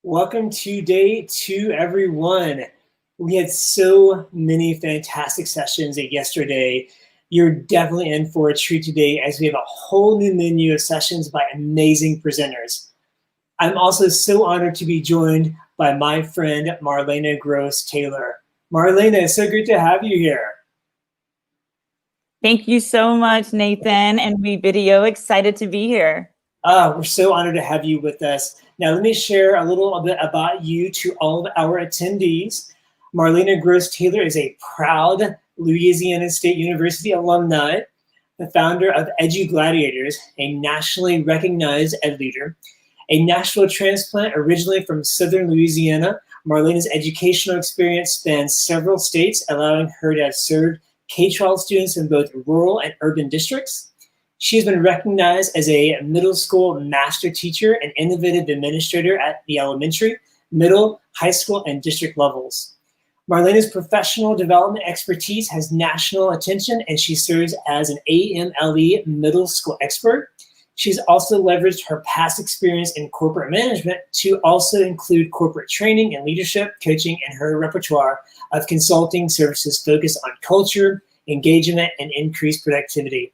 Welcome to day 2, everyone. We had so many fantastic sessions yesterday. You're definitely in for a treat today as we have a whole new menu of sessions by amazing presenters. I'm also so honored to be joined by my friend, Marlena Gross-Taylor. Marlena, it's so great to have you here. Thank you so much, Nathan and WeVideo. Excited to be here. We're so honored to have you with us. Now, let me share a little bit about you to all of our attendees. Marlena Gross-Taylor is a proud Louisiana State University alumni, the founder of EduGladiators, a nationally recognized ed leader, a Nashville transplant originally from Southern Louisiana. Marlena's educational experience spans several states, allowing her to have served K-12 students in both rural and urban districts. She has been recognized as a middle school master teacher and innovative administrator at the elementary, middle, high school, and district levels. Marlena's professional development expertise has national attention, and she serves as an AMLE middle school expert. She's also leveraged her past experience in corporate management to also include corporate training and leadership coaching in her repertoire of consulting services focused on culture, engagement, and increased productivity.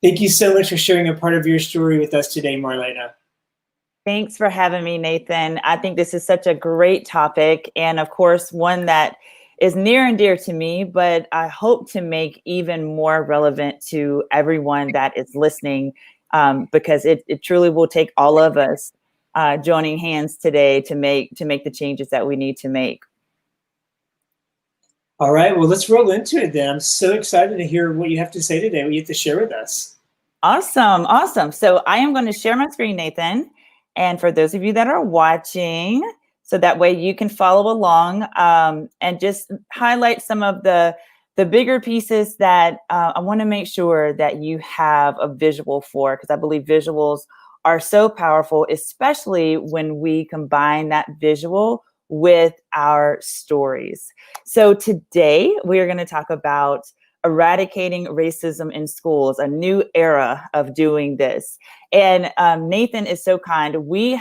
Thank you so much for sharing a part of your story with us today, Marlena. Thanks for having me, Nathan. I think this is such a great topic, and of course, one that is near and dear to me, but I hope to make even more relevant to everyone that is listening, because it truly will take all of us joining hands today to make the changes that we need to make. All right, well, let's roll into it then. I'm so excited to hear what you have to say today, what you have to share with us. Awesome. So I am going to share my screen, Nathan. And for those of you that are watching, so that way you can follow along, and just highlight some of the bigger pieces that I want to make sure that you have a visual for, because I believe visuals are so powerful, especially when we combine that visual with our stories. So today we are going to talk about eradicating racism in schools, a new era of doing this. And Nathan is so kind. We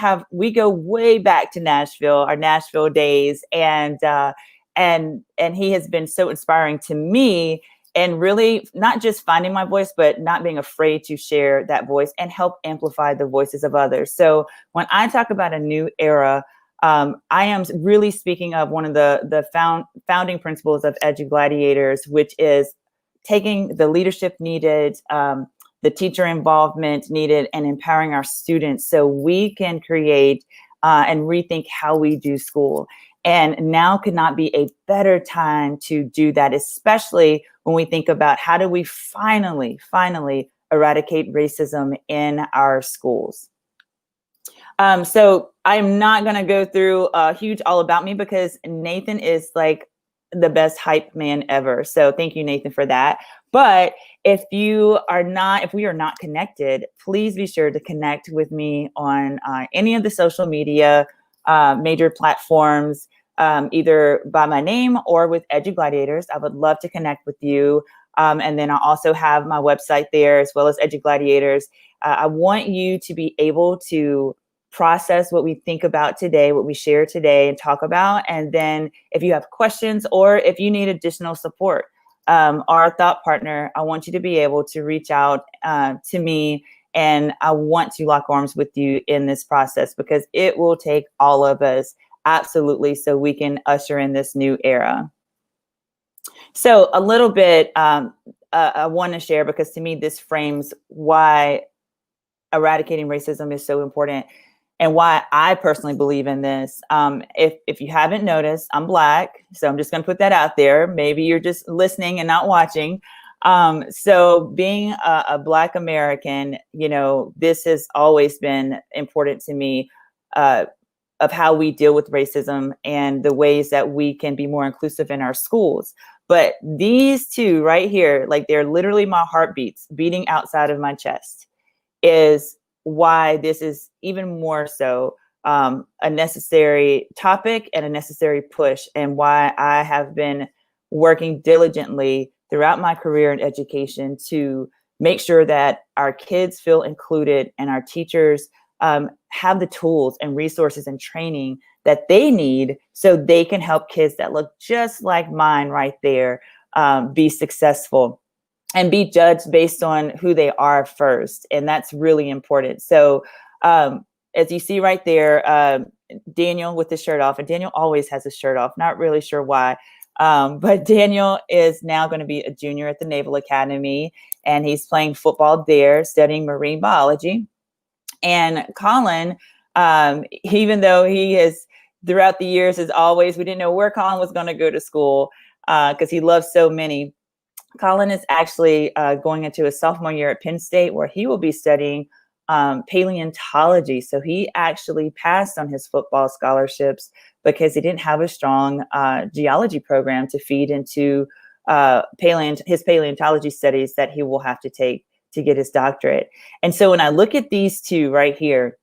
go way back to Nashville, our Nashville days, and he has been so inspiring to me, and really not just finding my voice, but not being afraid to share that voice and help amplify the voices of others. So when I talk about a new era, I am really speaking of one of the founding principles of EduGladiators, which is taking the leadership needed, the teacher involvement needed, and empowering our students so we can create and rethink how we do school. And now could not be a better time to do that, especially when we think about how do we finally eradicate racism in our schools. So I'm not going to go through a huge all about me, because Nathan is like the best hype man ever. So thank you, Nathan, for that. But if we are not connected, please be sure to connect with me on any of the social media major platforms, either by my name or with EduGladiators. I would love to connect with you. And then I also have my website there, as well as EduGladiators. I want you to be able to process what we think about today, what we share today and talk about. And then if you have questions or if you need additional support, our thought partner, I want you to be able to reach out to me And I want to lock arms with you in this process because it will take all of us, absolutely, so we can usher in this new era. So a little bit I want to share, because to me, this frames why eradicating racism is so important and why I personally believe in this. If you haven't noticed, I'm Black, so I'm just going to put that out there. Maybe you're just listening and not watching. So being a Black American, you know, this has always been important to me, of how we deal with racism and the ways that we can be more inclusive in our schools. But these two right here, like, they're literally my heartbeats beating outside of my chest, is why this is even more so a necessary topic and a necessary push, and why I have been working diligently throughout my career in education to make sure that our kids feel included and our teachers have the tools and resources and training that they need so they can help kids that look just like mine right there be successful and be judged based on who they are first. And that's really important. So as you see right there, Daniel with his shirt off, and Daniel always has his shirt off, not really sure why. But Daniel is now going to be a junior at the Naval Academy, and he's playing football there, studying marine biology. And Colin, even though he has throughout the years, as always, we didn't know where Colin was going to go to school because he loves so many. Colin is actually going into his sophomore year at Penn State, where he will be studying paleontology. So he actually passed on his football scholarships because he didn't have a strong geology program to feed into his paleontology studies that he will have to take to get his doctorate. And so when I look at these two right here,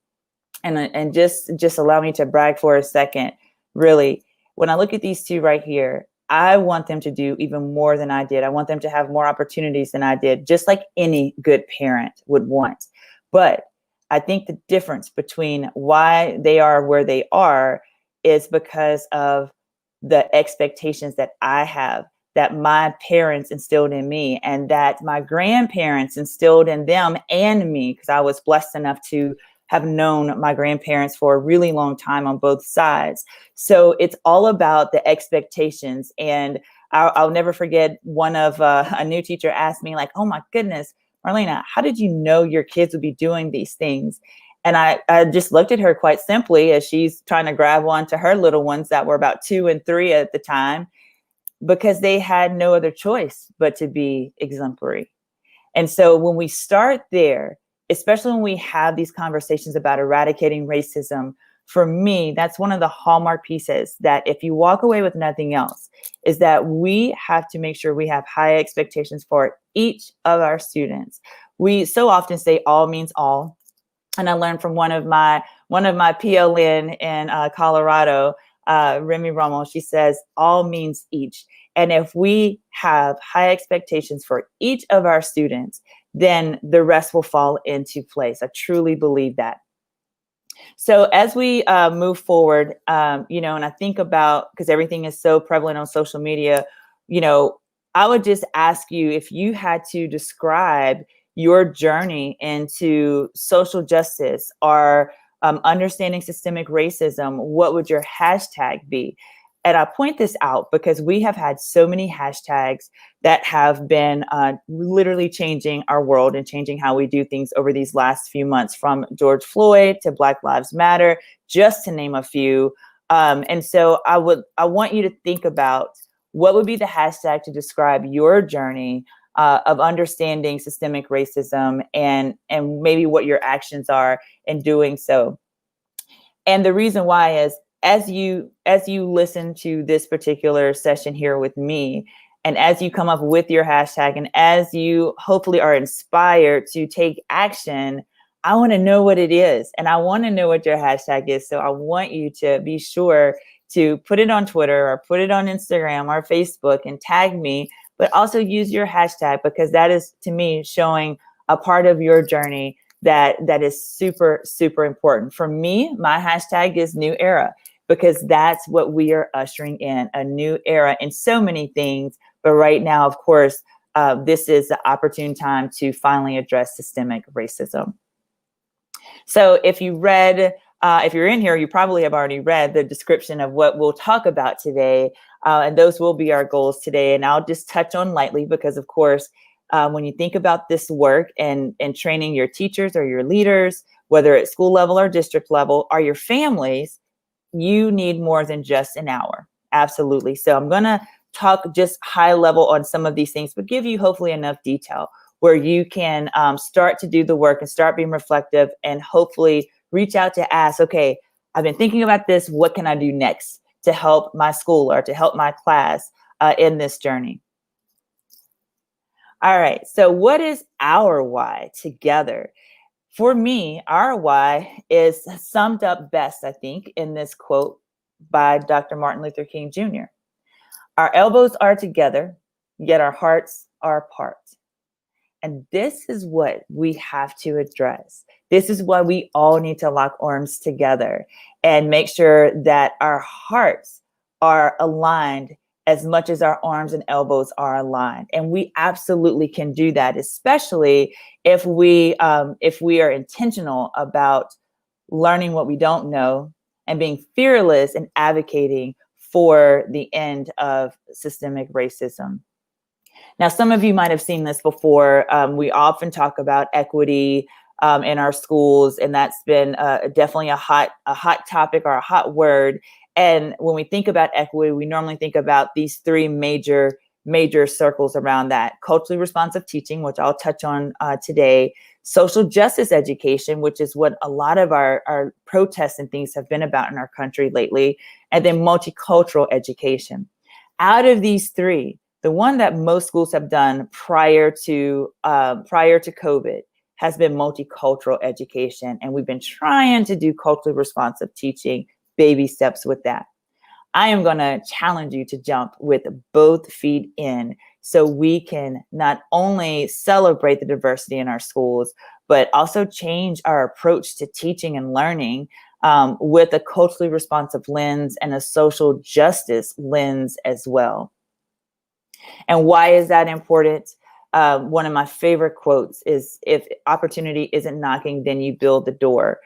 and just allow me to brag for a second, really, when I look at these two right here, I want them to do even more than I did. I want them to have more opportunities than I did, just like any good parent would want. But I think the difference between why they are where they are is because of the expectations that I have, that my parents instilled in me, and that my grandparents instilled in them and me, because I was blessed enough to have known my grandparents for a really long time on both sides. So it's all about the expectations. And I'll never forget, one of a new teacher asked me, like, oh my goodness, Marlena, how did you know your kids would be doing these things? And I just looked at her quite simply as she's trying to grab on to her little ones that were about 2 and 3 at the time, because they had no other choice but to be exemplary. And so when we start there, especially when we have these conversations about eradicating racism, for me, that's one of the hallmark pieces that if you walk away with nothing else, is that we have to make sure we have high expectations for each of our students. We so often say all means all. And I learned from one of my PLN in Colorado, Remy Romo, she says, all means each. And if we have high expectations for each of our students, then the rest will fall into place. I truly believe that. So as we move forward, you know, and I think about, because everything is so prevalent on social media, you know, I would just ask you, if you had to describe your journey into social justice or understanding systemic racism, what would your hashtag be? And I point this out because we have had so many hashtags that have been literally changing our world and changing how we do things over these last few months, from George Floyd to Black Lives Matter, just to name a few. And so I want you to think about what would be the hashtag to describe your journey of understanding systemic racism, and maybe what your actions are in doing so. And the reason why is, as you listen to this particular session here with me, and as you come up with your hashtag, and as you hopefully are inspired to take action, I want to know what it is, and I want to know what your hashtag is. So I want you to be sure to put it on Twitter or put it on Instagram or Facebook and tag me, but also use your hashtag, because that is, to me, showing a part of your journey that is super, super important. For me, my hashtag is New Era, because that's what we are ushering in, a new era in so many things. But right now, of course, this is the opportune time to finally address systemic racism. So if you read, if you're in here, you probably have already read the description of what we'll talk about today. And those will be our goals today. And I'll just touch on lightly because, of course, when you think about this work and training your teachers or your leaders, whether at school level or district level, or your families, you need more than just an hour. Absolutely. So I'm going to talk just high level on some of these things, but give you hopefully enough detail where you can start to do the work and start being reflective and hopefully reach out to ask, okay, I've been thinking about this. What can I do next to help my school or to help my class in this journey? All right. So what is our why together? For me, our why is summed up best, I think, in this quote by Dr. Martin Luther King Jr. Our elbows are together, yet our hearts are apart. And this is what we have to address. This is why we all need to lock arms together and make sure that our hearts are aligned as much as our arms and elbows are aligned. And we absolutely can do that, especially if we are intentional about learning what we don't know and being fearless and advocating for the end of systemic racism. Now, some of you might have seen this before. We often talk about equity in our schools, and that's been definitely a hot topic or a hot word. And when we think about equity, we normally think about these three major circles around that: culturally responsive teaching, which I'll touch on today; social justice education, which is what a lot of our protests and things have been about in our country lately; and then multicultural education. Out of these three, the one that most schools have done prior to COVID has been multicultural education. And we've been trying to do culturally responsive teaching, baby steps with that. I am going to challenge you to jump with both feet in so we can not only celebrate the diversity in our schools, but also change our approach to teaching and learning with a culturally responsive lens and a social justice lens as well. And why is that important? One of my favorite quotes is, if opportunity isn't knocking, then you build the door.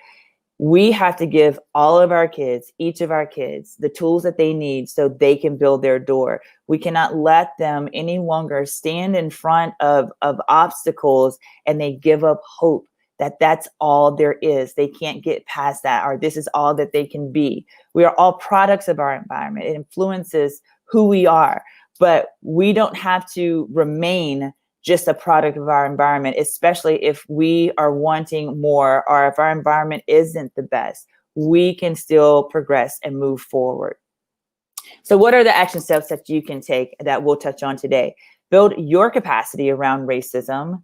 We have to give all of our kids, each of our kids, the tools that they need so they can build their door. We cannot let them any longer stand in front of obstacles and they give up hope that that's all there is. They can't get past that, or this is all that they can be. We are all products of our environment. It influences who we are, but we don't have to remain just a product of our environment, especially if we are wanting more or if our environment isn't the best. We can still progress and move forward. So what are the action steps that you can take that we'll touch on today? Build your capacity around racism.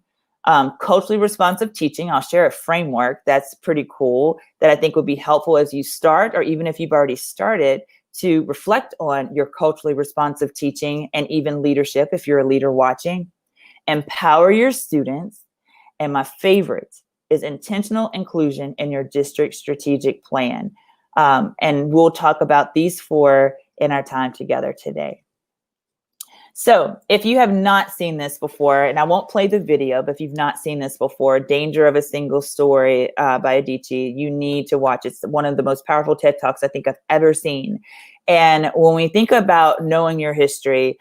Culturally responsive teaching. I'll share a framework that's pretty cool that I think would be helpful as you start, or even if you've already started, to reflect on your culturally responsive teaching and even leadership if you're a leader watching. Empower your students. And my favorite is intentional inclusion in your district strategic plan. And we'll talk about these four in our time together today. So if you have not seen this before, and I won't play the video, but if you've not seen this before, Danger of a Single Story by Adichie, you need to watch. It's one of the most powerful TED Talks I think I've ever seen. And when we think about knowing your history,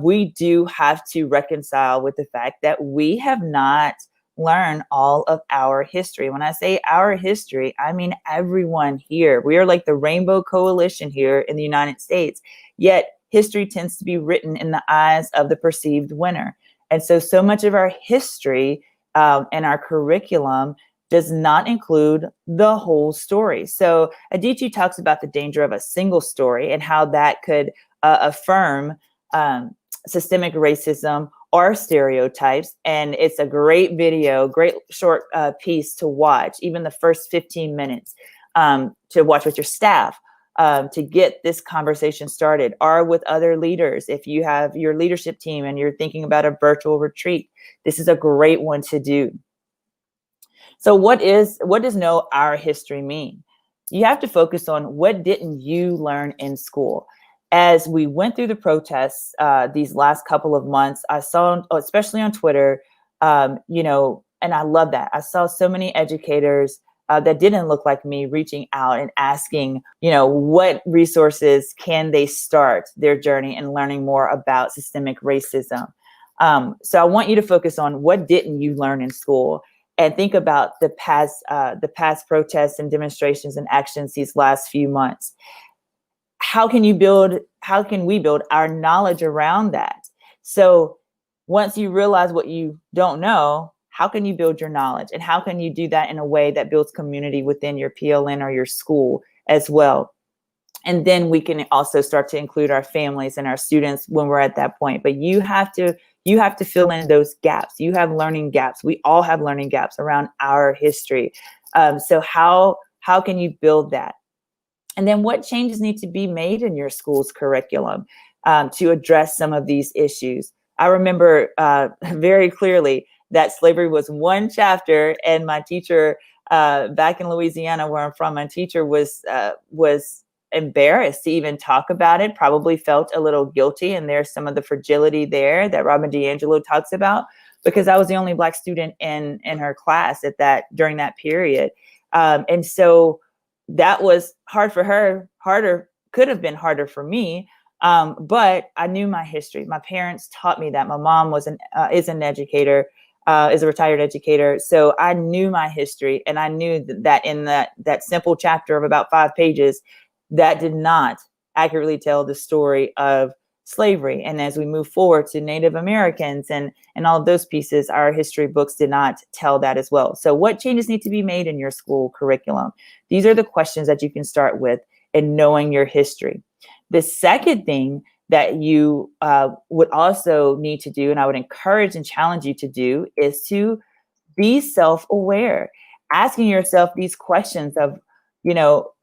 we do have to reconcile with the fact that we have not learned all of our history. When I say our history, I mean everyone here. We are like the Rainbow Coalition here in the United States, yet history tends to be written in the eyes of the perceived winner. And so much of our history and our curriculum does not include the whole story. So Adichie talks about the danger of a single story and how that could affirm systemic racism or stereotypes. And it's a great video, great short piece to watch, even the first 15 minutes to watch with your staff. To get this conversation started, or with other leaders. If you have your leadership team and you're thinking about a virtual retreat, this is a great one to do. So what does know our history mean? You have to focus on what didn't you learn in school. As we went through the protests these last couple of months, I saw, especially on Twitter, and I love that. I saw so many educators that didn't look like me, reaching out and asking, what resources can they start their journey and learning more about systemic racism. So I want you to focus on what didn't you learn in school, and think about the past protests and demonstrations and actions these last few months. How can we build our knowledge around that? So once you realize what you don't know, how can you build your knowledge? And how can you do that in a way that builds community within your PLN or your school as well? And then we can also start to include our families and our students when we're at that point. But you have to fill in those gaps. You have learning gaps. We all have learning gaps around our history. So how can you build that? And then what changes need to be made in your school's curriculum to address some of these issues? I remember very clearly that slavery was one chapter, and my teacher back in Louisiana, where I'm from, my teacher was embarrassed to even talk about it, probably felt a little guilty. And there's some of the fragility there that Robin DiAngelo talks about, because I was the only Black student in her class during that period. And so that was hard for her, could have been harder for me. But I knew my history. My parents taught me that. My mom is an educator, is a retired educator. So I knew my history, and I knew that in that simple chapter of about 5 pages, that did not accurately tell the story of slavery. And as we move forward to Native Americans and all of those pieces, our history books did not tell that as well. So what changes need to be made in your school curriculum? These are the questions that you can start with in knowing your history. The second thing that you would also need to do, and I would encourage and challenge you to do, is to be self-aware, asking yourself these questions of,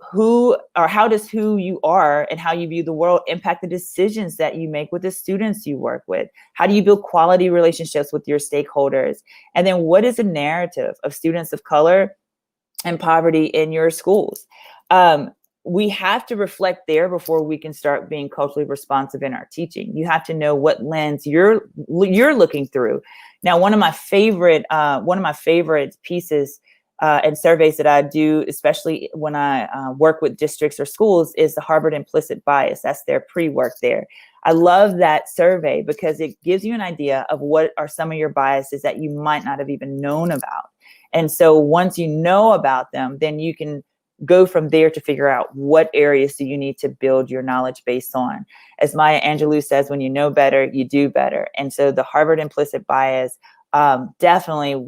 who or how does who you are and how you view the world impact the decisions that you make with the students you work with? How do you build quality relationships with your stakeholders? And then what is the narrative of students of color and poverty in your schools? We have to reflect there before we can start being culturally responsive in our teaching. You have to know what lens you're looking through. Now, one of my favorite pieces and surveys that I do, especially when I work with districts or schools, is the Harvard implicit bias. That's their pre-work there. I love that survey because it gives you an idea of what are some of your biases that you might not have even known about. And so once you know about them, then you can go from there to figure out what areas do you need to build your knowledge base on. As Maya Angelou says, when you know better, you do better. And so the Harvard implicit bias definitely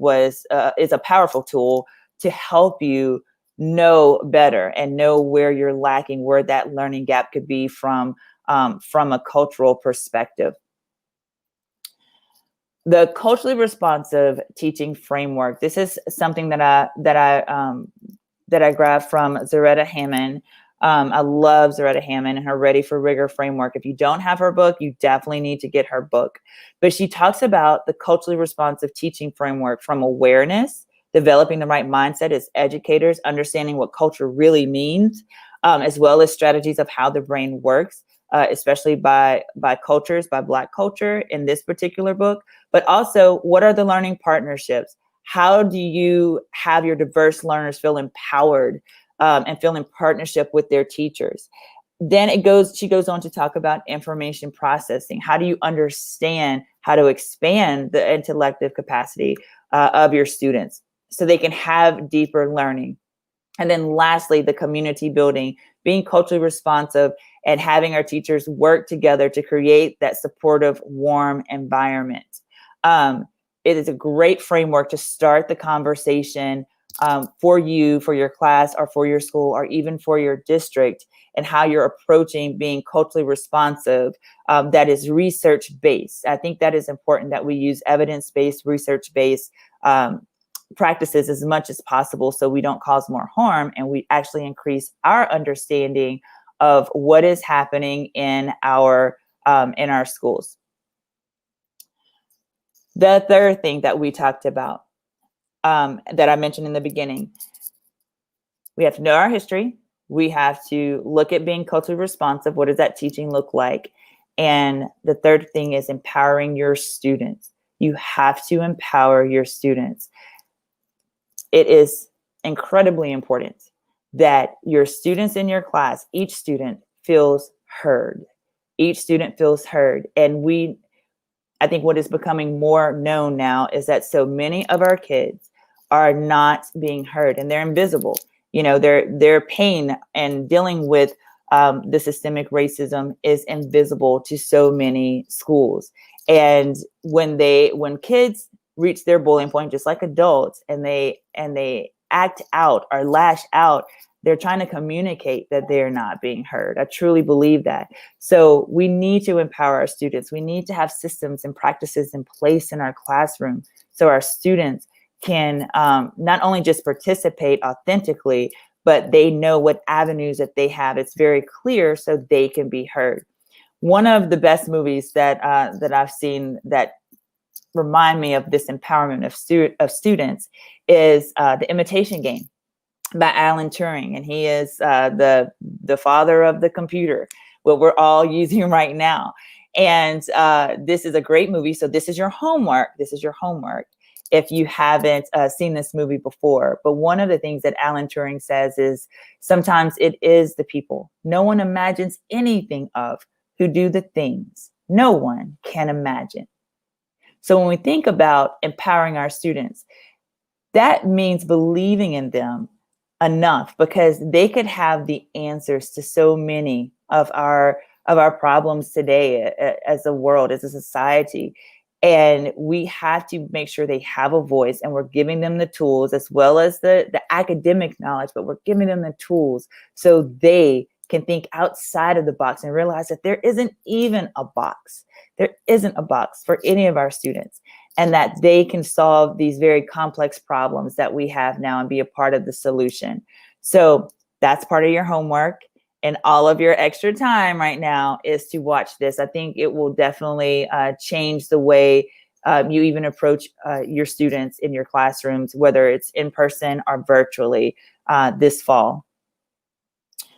is a powerful tool to help you know better and know where you're lacking, where that learning gap could be from a cultural perspective. The culturally responsive teaching framework. This is something that I grabbed from Zaretta Hammond. I love Zaretta Hammond and her Ready for Rigor framework. If you don't have her book, you definitely need to get her book. But she talks about the culturally responsive teaching framework from awareness, developing the right mindset as educators, understanding what culture really means, as well as strategies of how the brain works, especially by cultures, by Black culture in this particular book, but also what are the learning partnerships? How do you have your diverse learners feel empowered and feel in partnership with their teachers? Then she goes on to talk about information processing. How do you understand how to expand the intellective capacity of your students so they can have deeper learning? And then lastly, the community building, being culturally responsive and having our teachers work together to create that supportive, warm environment. It is a great framework to start the conversation for you, for your class, or for your school, or even for your district, and how you're approaching being culturally responsive that is research-based. I think that is important, that we use evidence-based, research-based practices as much as possible so we don't cause more harm and we actually increase our understanding of what is happening in our schools. The third thing that we talked about that I mentioned in the beginning, we have to know our history. We have to look at being culturally responsive. What does that teaching look like? And the third thing is empowering your students. You have to empower your students. It is incredibly important that your students in your class, each student feels heard. Each student feels heard. And I think what is becoming more known now is that so many of our kids are not being heard, and they're invisible. You know, their pain and dealing with the systemic racism is invisible to so many schools. And when kids reach their bullying point, just like adults, and they act out or lash out, they're trying to communicate that they're not being heard. I truly believe that. So we need to empower our students. We need to have systems and practices in place in our classroom so our students can not only just participate authentically, but they know what avenues that they have. It's very clear so they can be heard. One of the best movies that I've seen that remind me of this empowerment of students is The Imitation Game by Alan Turing, and he is the father of the computer, what we're all using right now. And this is a great movie. So this is your homework. This is your homework if you haven't seen this movie before. But one of the things that Alan Turing says is sometimes it is the people no one imagines anything of who do the things no one can imagine. So when we think about empowering our students, that means believing in them enough, because they could have the answers to so many of our problems today as a world, as a society. And we have to make sure they have a voice, and we're giving them the tools as well as the academic knowledge, but we're giving them the tools so they can think outside of the box and realize that there isn't even a box. There isn't a box for any of our students, and that they can solve these very complex problems that we have now and be a part of the solution. So that's part of your homework, and all of your extra time right now is to watch this. I think it will definitely change the way you even approach your students in your classrooms, whether it's in person or virtually this fall.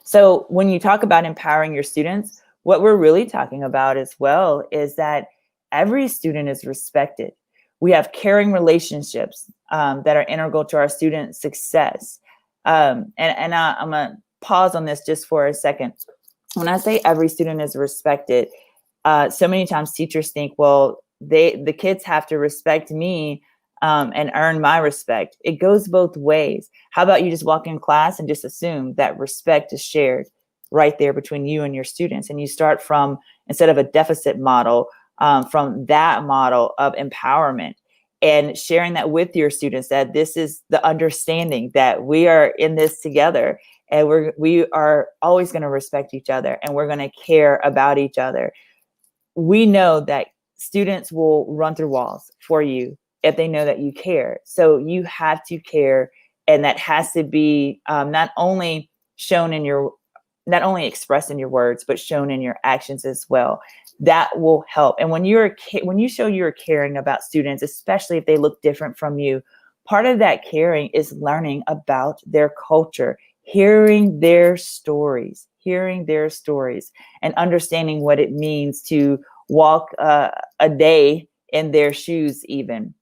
So when you talk about empowering your students, what we're really talking about as well is that every student is respected. We have caring relationships that are integral to our student success. I'm going to pause on this just for a second. When I say every student is respected, so many times teachers think, well, the kids have to respect me and earn my respect. It goes both ways. How about you just walk in class and just assume that respect is shared right there between you and your students, and you start from, instead of a deficit model, from that model of empowerment, and sharing that with your students, that this is the understanding that we are in this together, and we are always going to respect each other, and we're going to care about each other. We know that students will run through walls for you if they know that you care. So you have to care, and that has to be not only expressed in your words, but shown in your actions as well. That will help. And when you show you're caring about students, especially if they look different from you, part of that caring is learning about their culture, hearing their stories, and understanding what it means to walk a day in their shoes even.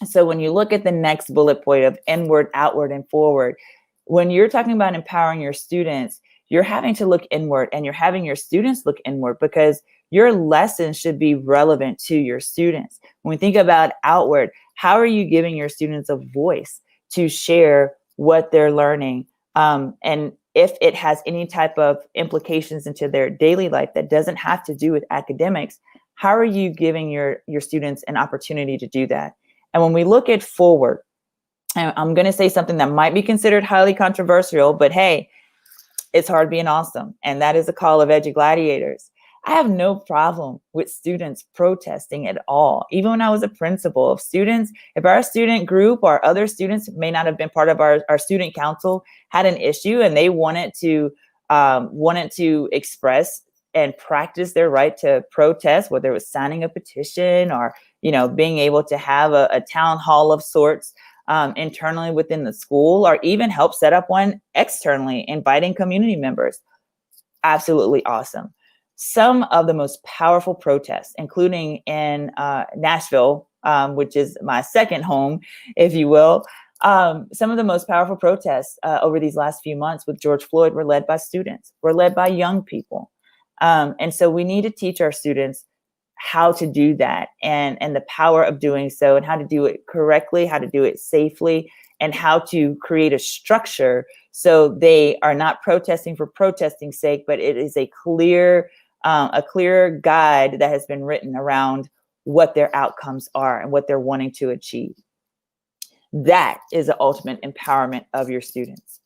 So when you look at the next bullet point of inward, outward, and forward, when you're talking about empowering your students, you're having to look inward, and you're having your students look inward, because your lessons should be relevant to your students. When we think about outward, how are you giving your students a voice to share what they're learning? And if it has any type of implications into their daily life that doesn't have to do with academics, how are you giving your students an opportunity to do that? And when we look at forward, I'm going to say something that might be considered highly controversial, but hey, it's hard being awesome. And that is a call of Gladiators. I have no problem with students protesting at all. Even when I was a principal, if our student group or other students may not have been part of our student council had an issue and they wanted to express and practice their right to protest, whether it was signing a petition or, being able to have a town hall of sorts internally within the school, or even help set up one externally, inviting community members. Absolutely awesome. Some of the most powerful protests, including in Nashville, which is my second home, if you will, Some of the most powerful protests over these last few months with George Floyd were led by students, were led by young people. And so we need to teach our students how to do that and the power of doing so, and how to do it correctly, how to do it safely, and how to create a structure so they are not protesting for protesting's sake, but it is a clear guide that has been written around what their outcomes are and what they're wanting to achieve. That is the ultimate empowerment of your students.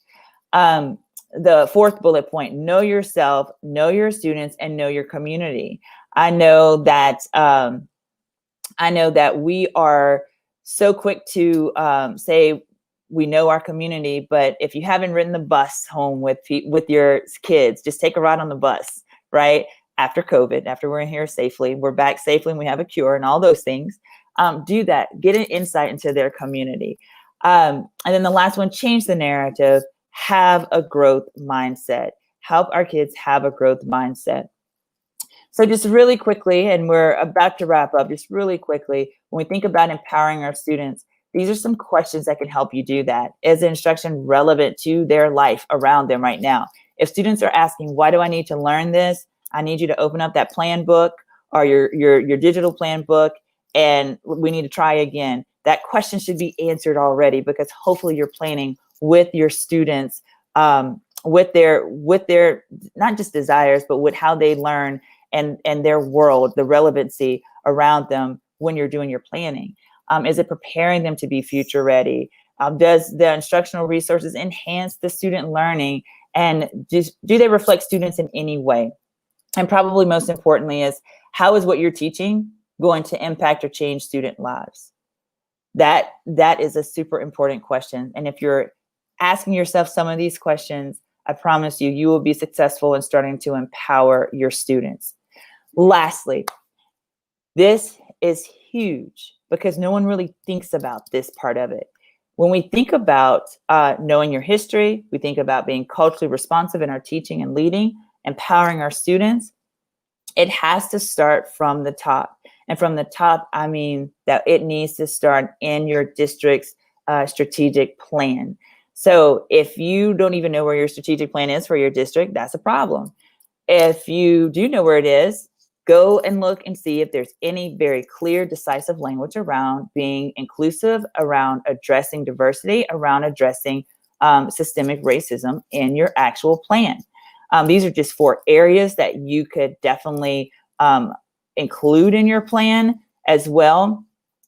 The fourth bullet point: know yourself, know your students, and know your community. I know that we are so quick to say we know our community, but if you haven't ridden the bus home with your kids, just take a ride on the bus, right? After COVID, after we're in here safely, we're back safely, and we have a cure, and all those things. Do that. Get an insight into their community. And then the last one: change the narrative. Have a growth mindset. Help our kids have a growth mindset. So just really quickly, and we're about to wrap up, just really quickly, when we think about empowering our students, these are some questions that can help you do that. Is the instruction relevant to their life around them right now? If students are asking, why do I need to learn this? I need you to open up that plan book or your digital plan book, and we need to try again. That question should be answered already, because hopefully you're planning with your students, with their not just desires, but with how they learn and their world, the relevancy around them when you're doing your planning. Is it preparing them to be future ready? Does the instructional resources enhance the student learning? And do they reflect students in any way? And probably most importantly is, how is what you're teaching going to impact or change student lives? That is a super important question. And if you're asking yourself some of these questions, I promise you will be successful in starting to empower your students. Lastly, this is huge because no one really thinks about this part of it. When we think about knowing your history, we think about being culturally responsive in our teaching and leading, empowering our students. It has to start from the top. And from the top, I mean that it needs to start in your district's strategic plan. So if you don't even know where your strategic plan is for your district, that's a problem. If you do know where it is, go and look and see if there's any very clear, decisive language around being inclusive, around addressing diversity, around addressing systemic racism in your actual plan. These are just 4 areas that you could definitely include in your plan as well.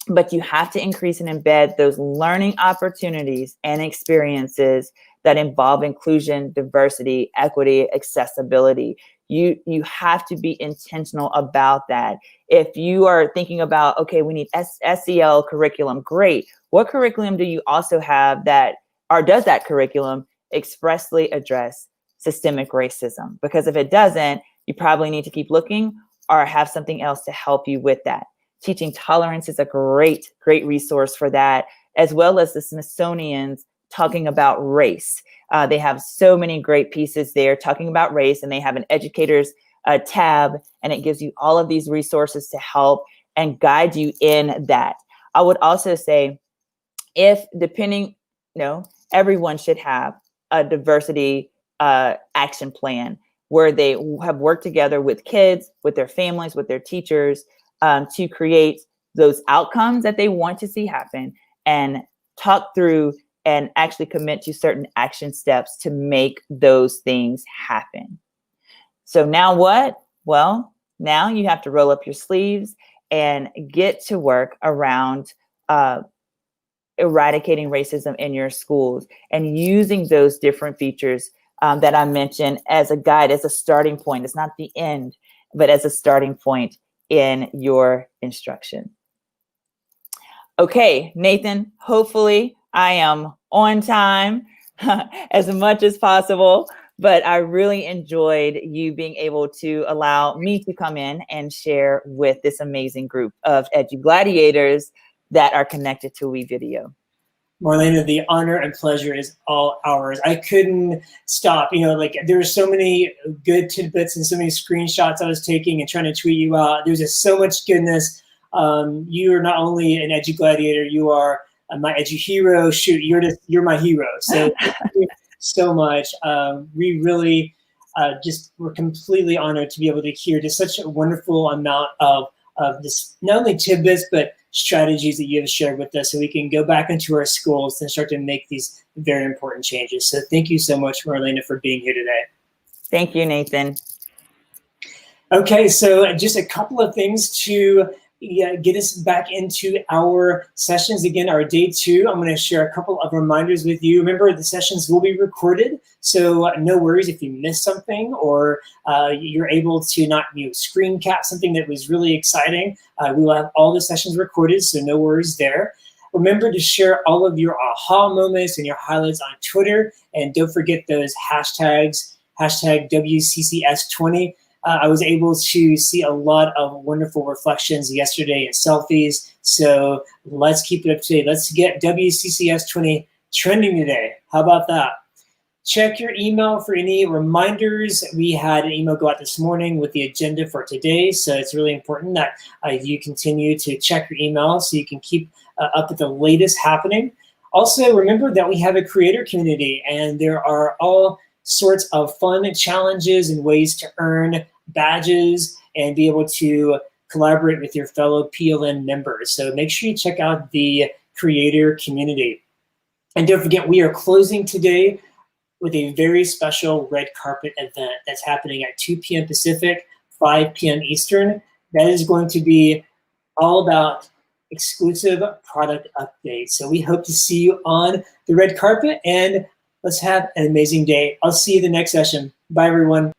But you have to increase and embed those learning opportunities and experiences that involve inclusion, diversity, equity, accessibility. You have to be intentional about that. If you are thinking about, okay, we need SEL curriculum, great. What curriculum do you also have that, or does that curriculum expressly address systemic racism? Because if it doesn't, you probably need to keep looking or have something else to help you with that. Teaching tolerance is a great resource for that, as well as the Smithsonian's talking about race. They have so many great pieces there talking about race, and they have an educators tab, and it gives you all of these resources to help and guide you in that. I would also say, everyone should have a diversity action plan where they have worked together with kids, with their families, with their teachers, to create those outcomes that they want to see happen, and talk through and actually commit to certain action steps to make those things happen. So now what? Well, now you have to roll up your sleeves and get to work around eradicating racism in your schools and using those different features that I mentioned as a guide, as a starting point. It's not the end, but as a starting point in your instruction. Okay, Nathan, hopefully I am on time as much as possible, but I really enjoyed you being able to allow me to come in and share with this amazing group of edu-gladiators that are connected to WeVideo. Marlena, the honor and pleasure is all ours. I couldn't stop. There were so many good tidbits and so many screenshots I was taking and trying to tweet you out. There's just so much goodness. You are not only an edu-gladiator, you are my edu hero. Shoot, you're my hero. So thank you so much. We really we're completely honored to be able to hear just such a wonderful amount of this, not only tidbits, but strategies that you have shared with us so we can go back into our schools and start to make these very important changes. So thank you so much, Marlena, for being here today. Thank you, Nathan. Okay, so just a couple of things to get us back into our sessions. Again, our day 2, I'm going to share a couple of reminders with you. Remember, the sessions will be recorded, so no worries if you missed something or you're able to not screen cap something that was really exciting. We will have all the sessions recorded, so no worries there. Remember to share all of your aha moments and your highlights on Twitter, and don't forget those hashtags, hashtag WCCS20. I was able to see a lot of wonderful reflections yesterday and selfies. So let's keep it up to date. Let's get WCCS20 trending today. How about that? Check your email for any reminders. We had an email go out this morning with the agenda for today. So it's really important that you continue to check your email so you can keep up with the latest happening. Also, remember that we have a creator community, and there are all sorts of fun challenges and ways to earn badges and be able to collaborate with your fellow PLN members. So make sure you check out the creator community. And don't forget, we are closing today with a very special red carpet event that's happening at 2 p.m. Pacific, 5 p.m. Eastern. That is going to be all about exclusive product updates. So we hope to see you on the red carpet, and let's have an amazing day. I'll see you the next session. Bye, everyone.